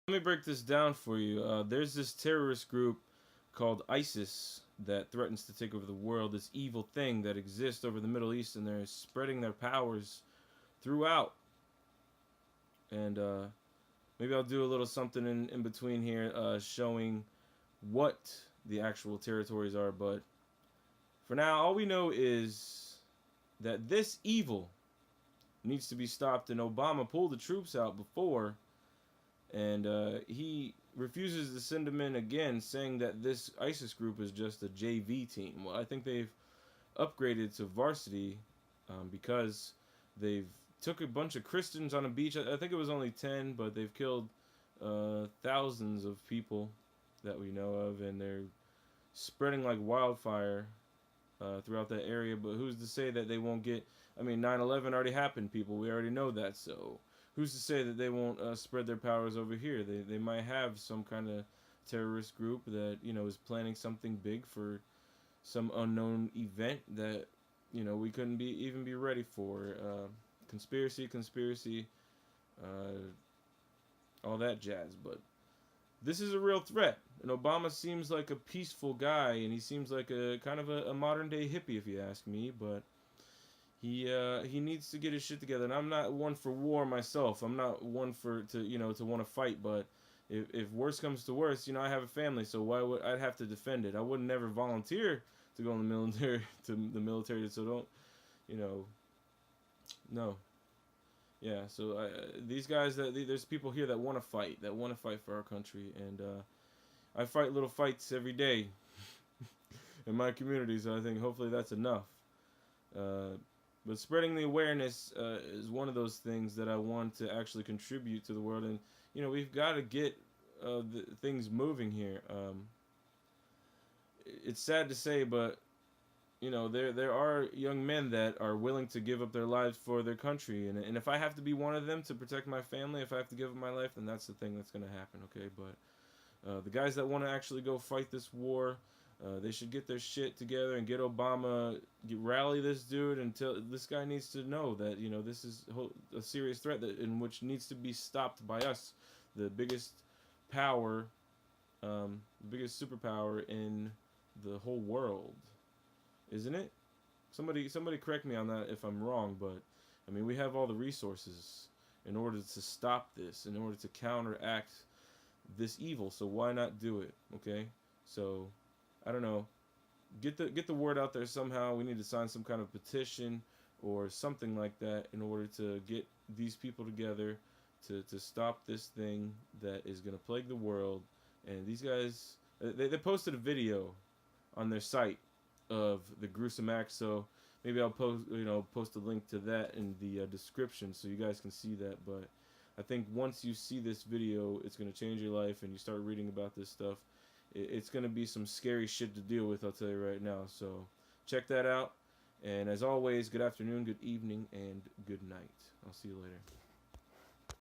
Let me break this down for you. There's this terrorist group called ISIS that threatens to take over the world. This evil thing that exists over the Middle East, and they're spreading their powers throughout. And maybe I'll do a little something in between here, showing what the actual territories are. But for now, all we know is that this evil needs to be stopped, and Obama pulled the troops out before, and he refuses to send them in again, saying that this ISIS group is just a JV team. Well, I think they've upgraded to varsity because they've took a bunch of Christians on a beach. I think it was only 10, but they've killed thousands of people that we know of, and they're spreading like wildfire throughout that area. But who's to say that they won't get? I mean, 9/11 already happened, people. We already know that. So who's to say that they won't spread their powers over here? They might have some kind of terrorist group that is planning something big for some unknown event that we couldn't even be ready for. Conspiracy, all that jazz. But this is a real threat, and Obama seems like a peaceful guy, and he seems like a kind of a modern day hippie, if you ask me. But he needs to get his shit together. And I'm not one for war myself. I'm not one for to want to fight. But if worse comes to worse, I have a family, so why would I'd have to defend it? I would never volunteer to go in the military So don't no. Yeah, so these guys there's people here that want to fight, for our country, and I fight little fights every day in my community. So I think hopefully that's enough. Uh, but spreading the awareness is one of those things that I want to actually contribute to the world, and we've got to get things moving here. It's sad to say, but there are young men that are willing to give up their lives for their country, and if I have to be one of them to protect my family, if I have to give up my life, then that's the thing that's gonna happen. Okay, but the guys that want to actually go fight this war, they should get their shit together and get Obama, rally this dude, until this guy needs to know that this is a serious threat in which needs to be stopped by us, the biggest power, the biggest superpower in the whole world. Isn't it? Somebody correct me on that if I'm wrong, but I mean we have all the resources in order to stop this, in order to counteract this evil. So why not do it? Okay? So I don't know. Get the word out there somehow. We need to sign some kind of petition or something like that in order to get these people together to stop this thing that is going to plague the world. And these guys they posted a video on their site of the gruesome act. So maybe I'll post a link to that in the description so you guys can see that. But I think once you see this video, it's gonna change your life, and you start reading about this stuff. It's gonna be some scary shit to deal with. I'll tell you right now. So check that out. And as always, good afternoon, good evening, and good night. I'll see you later.